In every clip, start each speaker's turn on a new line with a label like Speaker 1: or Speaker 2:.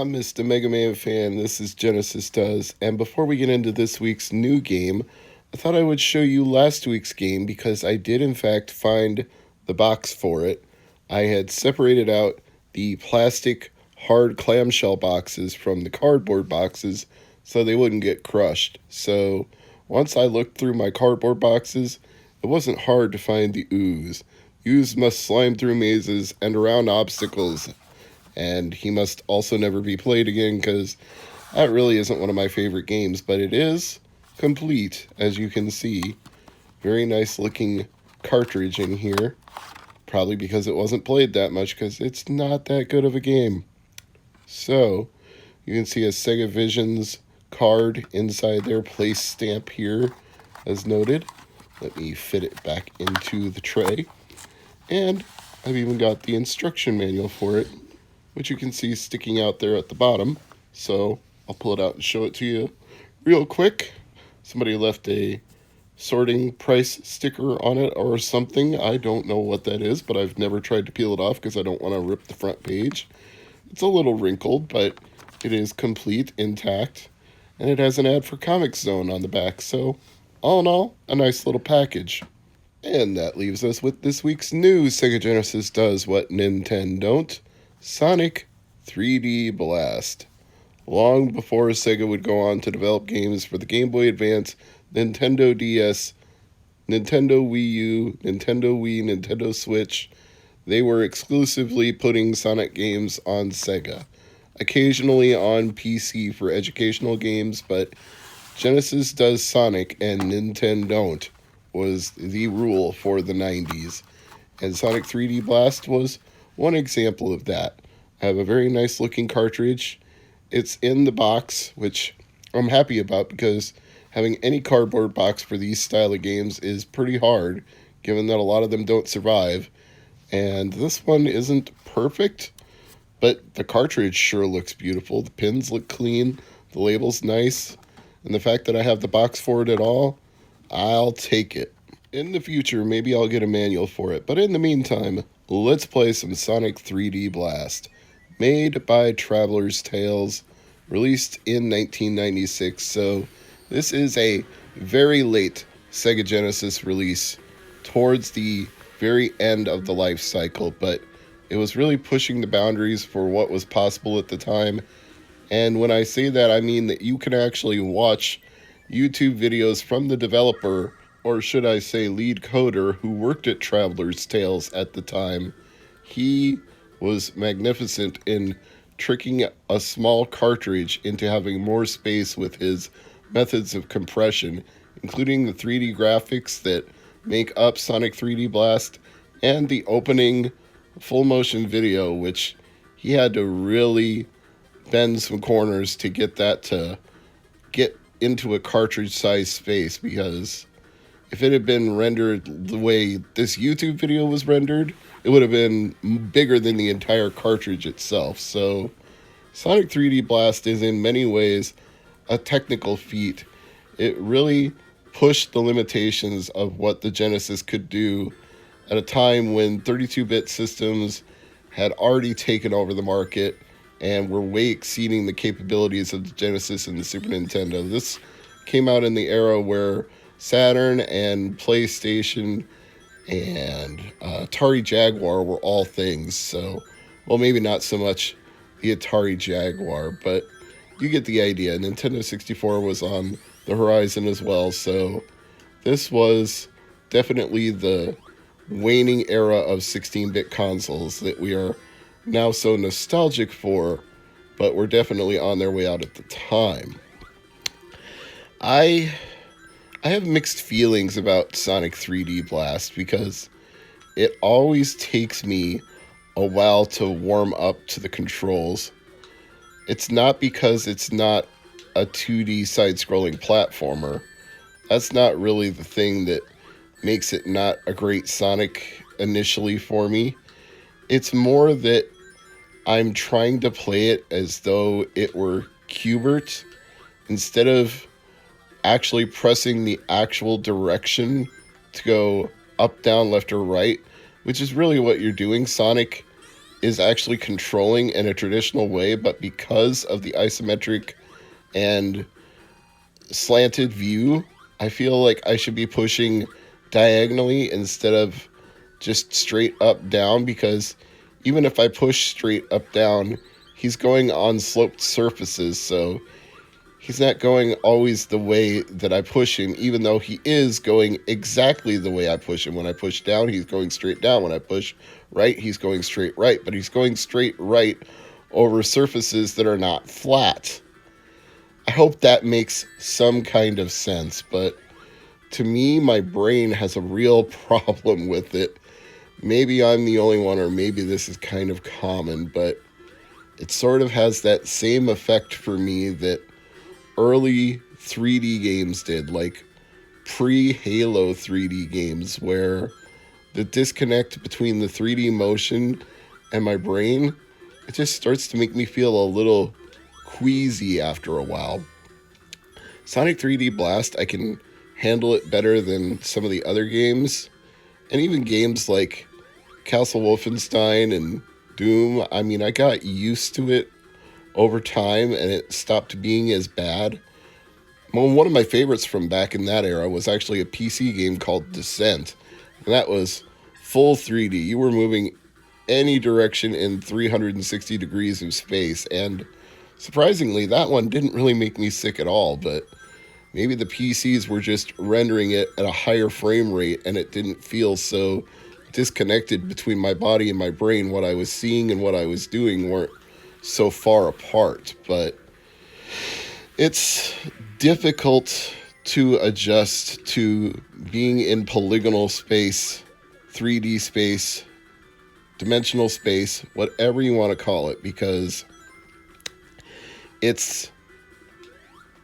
Speaker 1: I'm Mr. MegaManFan, this is Genesis Does, and before we get into this week's new game, I thought I would show you last week's game because I did in fact find the box for it. I had separated out the plastic hard clamshell boxes from the cardboard boxes so they wouldn't get crushed. So once I looked through my cardboard boxes, it wasn't hard to find the ooze. Ooze must slime through mazes and around obstacles, and he must also never be played again because that really isn't one of my favorite games, but it is complete, as you can see. Very nice looking cartridge in here, probably because it wasn't played that much because it's not that good of a game. So you can see a Sega Visions card inside their place stamp here as noted. Let me fit it back into the tray, and I've even got the instruction manual for it, which you can see sticking out there at the bottom. So I'll pull it out and show it to you real quick. Somebody left a sorting price sticker on it or something. I don't know what that is, but I've never tried to peel it off because I don't want to rip the front page. It's a little wrinkled, but it is complete, intact, and it has an ad for Comic Zone on the back. So all in all, a nice little package. And that leaves us with this week's new Sega Genesis Does What Nintendon't. Sonic 3D Blast. Long before Sega would go on to develop games for the Game Boy Advance, Nintendo DS, Nintendo Wii U, Nintendo Wii, Nintendo Switch, they were exclusively putting Sonic games on Sega. Occasionally on PC for educational games, but Genesis Does Sonic and Nintendon't was the rule for the 90s. And Sonic 3D Blast was one example of that. I have a very nice looking cartridge. It's in the box, which I'm happy about because having any cardboard box for these style of games is pretty hard, given that a lot of them don't survive. And this one isn't perfect, but the cartridge sure looks beautiful. The pins look clean, the label's nice, and the fact that I have the box for it at all, I'll take it. In the future, maybe I'll get a manual for it, but in the meantime, let's play some Sonic 3D Blast. Made by Traveler's Tales, released in 1996, so this is a very late Sega Genesis release towards the very end of the life cycle, but it was really pushing the boundaries for what was possible at the time. And when I say that, I mean that you can actually watch YouTube videos from the developer, or should I say lead coder, who worked at Traveler's Tales at the time. He was magnificent in tricking a small cartridge into having more space with his methods of compression, including the 3D graphics that make up Sonic 3D Blast and the opening full motion video, which he had to really bend some corners to get that to get into a cartridge size space, because if it had been rendered the way this YouTube video was rendered, it would have been bigger than the entire cartridge itself. So Sonic 3D Blast is in many ways a technical feat. It really pushed the limitations of what the Genesis could do at a time when 32-bit systems had already taken over the market and were way exceeding the capabilities of the Genesis and the Super Nintendo. This came out in the era where Saturn and PlayStation and Atari Jaguar were all things. So, well, maybe not so much the Atari Jaguar, but you get the idea. Nintendo 64 was on the horizon as well, so this was definitely the waning era of 16-bit consoles that we are now so nostalgic for, but were definitely on their way out at the time. I have mixed feelings about Sonic 3D Blast because it always takes me a while to warm up to the controls. It's not because it's not a 2D side-scrolling platformer. That's not really the thing that makes it not a great Sonic initially for me. It's more that I'm trying to play it as though it were Q*bert instead of actually pressing the actual direction to go up, down, left, or right, which is really what you're doing. Sonic is actually controlling in a traditional way, but because of the isometric and slanted view, I feel like I should be pushing diagonally instead of just straight up down, because even if I push straight up down, he's going on sloped surfaces, so he's not going always the way that I push him, even though he is going exactly the way I push him. When I push down, he's going straight down. When I push right, he's going straight right, but he's going straight right over surfaces that are not flat. I hope that makes some kind of sense, but to me, my brain has a real problem with it. Maybe I'm the only one, or maybe this is kind of common, but it sort of has that same effect for me that early 3D games did, like pre-Halo 3D games, where the disconnect between the 3D motion and my brain, it just starts to make me feel a little queasy after a while. Sonic 3D Blast, I can handle it better than some of the other games, and even games like Castle Wolfenstein and Doom. I mean, I got used to it over time, and it stopped being as bad. Well, one of my favorites from back in that era was actually a PC game called Descent, and that was full 3D. You were moving any direction in 360 degrees of space, and surprisingly, that one didn't really make me sick at all, but maybe the PCs were just rendering it at a higher frame rate, and it didn't feel so disconnected between my body and my brain. What I was seeing and what I was doing weren't so far apart, but it's difficult to adjust to being in polygonal space, 3D space, dimensional space, whatever you want to call it, because it's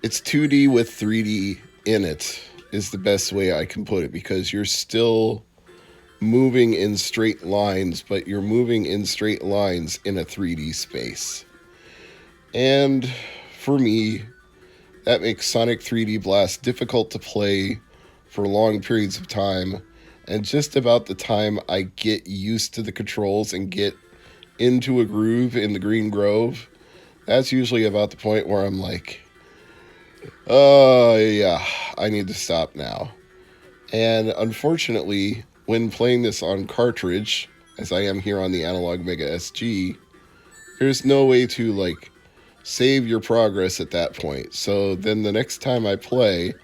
Speaker 1: 2D with 3D in it is the best way I can put it, because you're still moving in straight lines, but you're moving in straight lines in a 3D space. And for me, that makes Sonic 3D Blast difficult to play for long periods of time. And just about the time I get used to the controls and get into a groove in the Green Grove, that's usually about the point where I'm like, oh yeah, I need to stop now. And unfortunately, when playing this on cartridge, as I am here on the Analog Mega SG, there's no way to like save your progress at that point. So then the next time I play,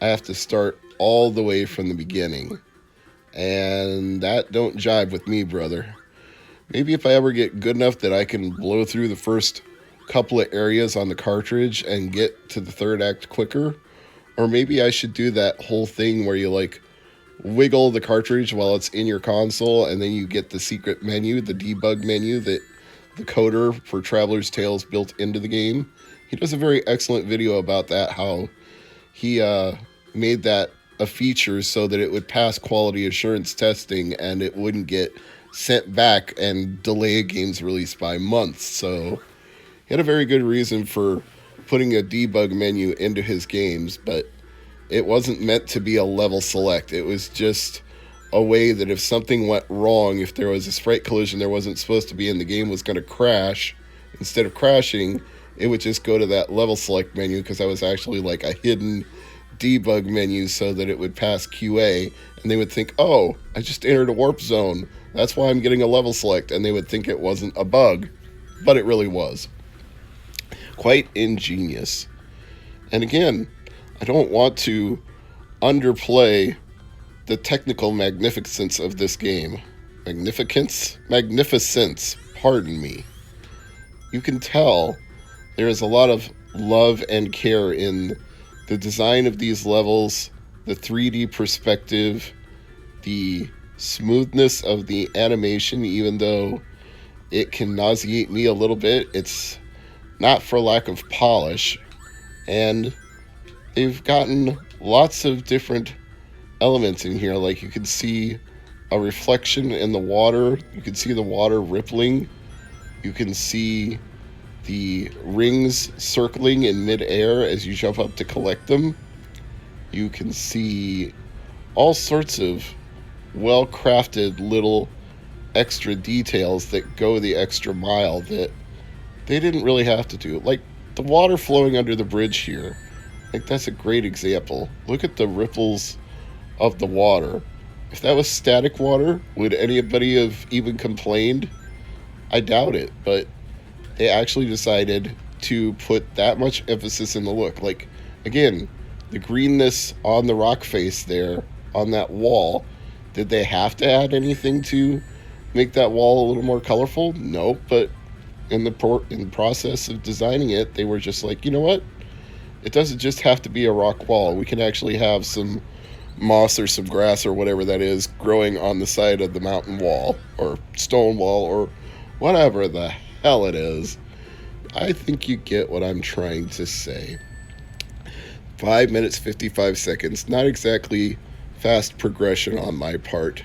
Speaker 1: I have to start all the way from the beginning. And that don't jive with me, brother. Maybe if I ever get good enough that I can blow through the first couple of areas on the cartridge and get to the third act quicker, or maybe I should do that whole thing where you like wiggle the cartridge while it's in your console, and then you get the secret menu, the debug menu that the coder for Traveler's Tales built into the game. He does a very excellent video about that, how he made that a feature so that it would pass quality assurance testing and it wouldn't get sent back and delay a game's release by months. So he had a very good reason for putting a debug menu into his games, but it wasn't meant to be a level select. It was just a way that if something went wrong, if there was a sprite collision there wasn't supposed to be and the game was going to crash, instead of crashing, it would just go to that level select menu, because that was actually like a hidden debug menu so that it would pass QA, and they would think, oh, I just entered a warp zone. That's why I'm getting a level select, and they would think it wasn't a bug, but it really was. Quite ingenious. And again, I don't want to underplay the technical magnificence of this game. Magnificence, pardon me. You can tell there is a lot of love and care in the design of these levels, the 3D perspective, the smoothness of the animation, even though it can nauseate me a little bit. It's not for lack of polish, and they've gotten lots of different elements in here. Like you can see a reflection in the water, you can see the water rippling, you can see the rings circling in midair as you jump up to collect them. You can see all sorts of well-crafted little extra details that go the extra mile that they didn't really have to do. Like the water flowing under the bridge here. Like that's a great example. Look at the ripples of the water. If that was static water, would anybody have even complained? I doubt it, but they actually decided to put that much emphasis in the look. Like, again, the greenness on the rock face there, on that wall, did they have to add anything to make that wall a little more colorful? No, but in the process of designing it, they were just like, you know what? It doesn't just have to be a rock wall. We can actually have some moss or some grass or whatever that is growing on the side of the mountain wall or stone wall or whatever the hell it is. I think you get what I'm trying to say. 5 minutes, 55 seconds. Not exactly fast progression on my part.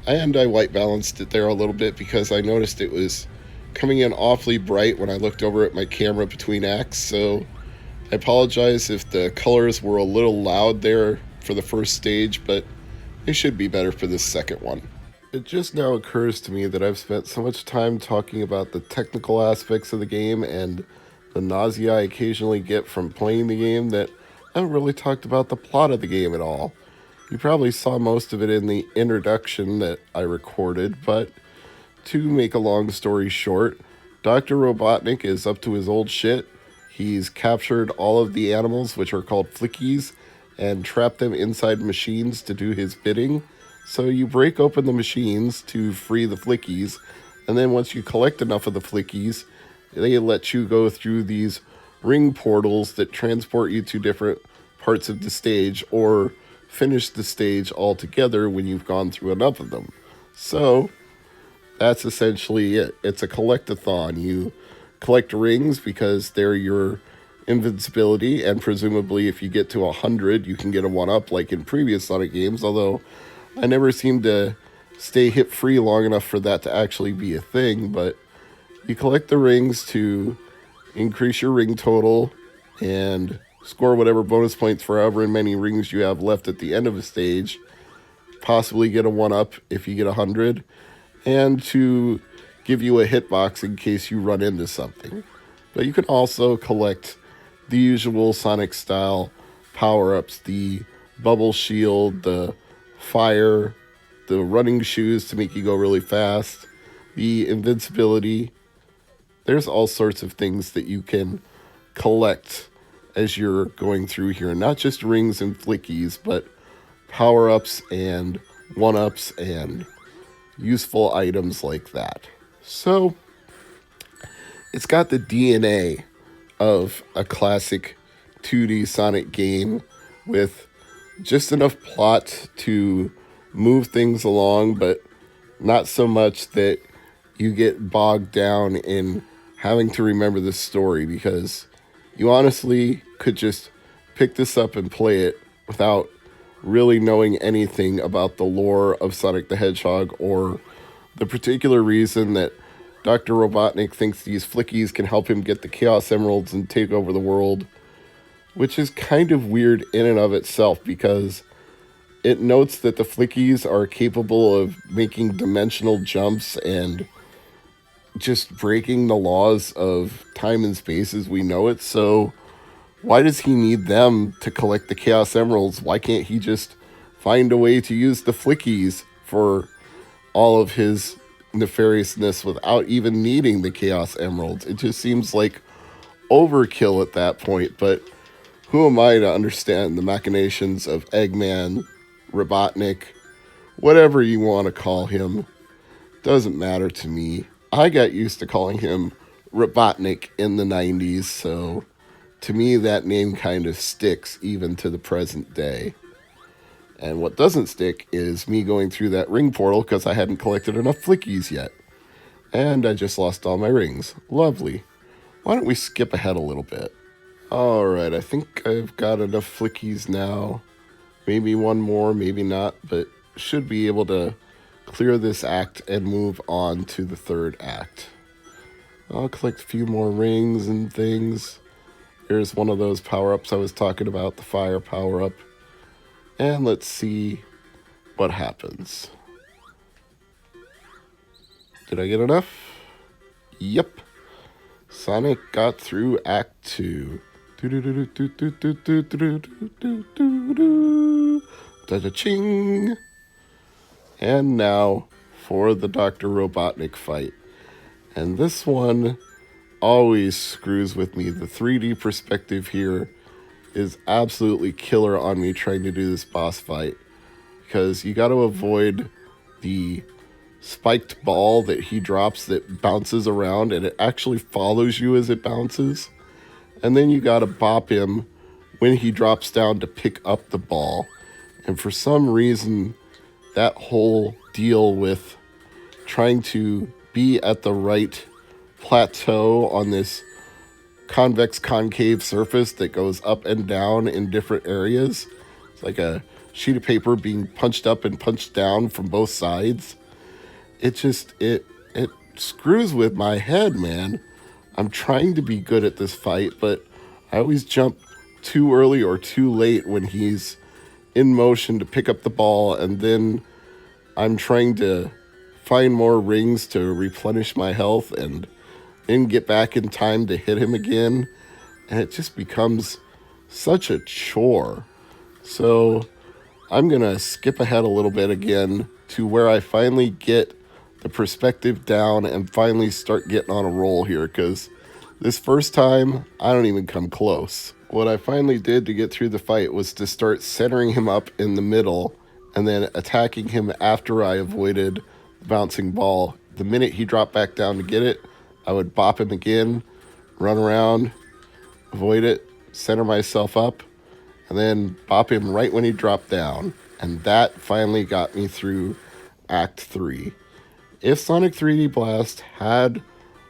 Speaker 1: And I white balanced it there a little bit because I noticed it was coming in awfully bright when I looked over at my camera between acts. So I apologize if the colors were a little loud there for the first stage, but they should be better for this second one. It just now occurs to me that I've spent so much time talking about the technical aspects of the game and the nausea I occasionally get from playing the game that I haven't really talked about the plot of the game at all. You probably saw most of it in the introduction that I recorded, but to make a long story short, Dr. Robotnik is up to his old shit. He's captured all of the animals, which are called flickies, and trapped them inside machines to do his bidding. So you break open the machines to free the flickies, and then once you collect enough of the flickies, they let you go through these ring portals that transport you to different parts of the stage or finish the stage altogether when you've gone through enough of them. So that's essentially it. It's a collect-a-thon. You collect rings because they're your invincibility, and presumably if you get to 100, you can get a 1-up like in previous Sonic games, although I never seem to stay hit-free long enough for that to actually be a thing, but you collect the rings to increase your ring total and score whatever bonus points for however many rings you have left at the end of a stage, possibly get a 1-up if you get 100, and to give you a hitbox in case you run into something. But you can also collect the usual Sonic-style power-ups, the bubble shield, the fire, the running shoes to make you go really fast, the invincibility. There's all sorts of things that you can collect as you're going through here. Not just rings and flickies, but power-ups and 1-ups and useful items like that. So, it's got the DNA of a classic 2D Sonic game with just enough plot to move things along, but not so much that you get bogged down in having to remember the story, because you honestly could just pick this up and play it without really knowing anything about the lore of Sonic the Hedgehog or the particular reason that Dr. Robotnik thinks these flickies can help him get the Chaos Emeralds and take over the world, which is kind of weird in and of itself because it notes that the flickies are capable of making dimensional jumps and just breaking the laws of time and space as we know it. So why does he need them to collect the Chaos Emeralds? Why can't he just find a way to use the flickies for all of his nefariousness without even needing the Chaos Emeralds? It just seems like overkill at that point, but who am I to understand the machinations of Eggman, Robotnik, whatever you want to call him? Doesn't matter to me. I got used to calling him Robotnik in the 90s, so to me that name kind of sticks even to the present day. And what doesn't stick is me going through that ring portal because I hadn't collected enough flickies yet. And I just lost all my rings. Lovely. Why don't we skip ahead a little bit? Alright, I think I've got enough flickies now. Maybe one more, maybe not, but should be able to clear this act and move on to the third act. I'll collect a few more rings and things. Here's one of those power-ups I was talking about, the fire power-up. And let's see what happens. Did I get enough? Yep. Sonic got through Act 2. Da-da-ching. And now for the Dr. Robotnik fight. And this one always screws with me. The 3D perspective here is absolutely killer on me trying to do this boss fight. Because you got to avoid the spiked ball that he drops that bounces around, and it actually follows you as it bounces. And then you got to bop him when he drops down to pick up the ball. And for some reason, that whole deal with trying to be at the right plateau on this convex concave surface that goes up and down in different areas. It's like a sheet of paper being punched up and punched down from both sides. It screws with my head, man. I'm trying to be good at this fight, but I always jump too early or too late when he's in motion to pick up the ball, and then I'm trying to find more rings to replenish my health and then get back in time to hit him again, and it just becomes such a chore. So I'm gonna skip ahead a little bit again to where I finally get the perspective down and finally start getting on a roll here, because this first time I don't even come close. What I finally did to get through the fight was to start centering him up in the middle and then attacking him after I avoided the bouncing ball. The minute he dropped back down to get it, I would bop him again, run around, avoid it, center myself up, and then bop him right when he dropped down. And that finally got me through Act 3. If Sonic 3D Blast had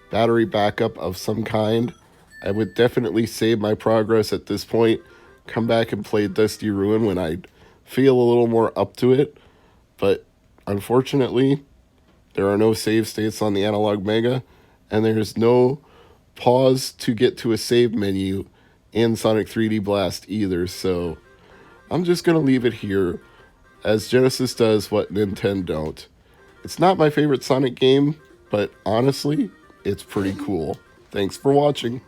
Speaker 1: battery backup of some kind, I would definitely save my progress at this point, come back and play Dusty Ruin when I feel a little more up to it. But unfortunately, there are no save states on the Analog Mega, and there's no pause to get to a save menu in Sonic 3D Blast either, so I'm just going to leave it here, as Genesis does what Nintendon't. It's not my favorite Sonic game, but honestly, it's pretty cool. Thanks for watching.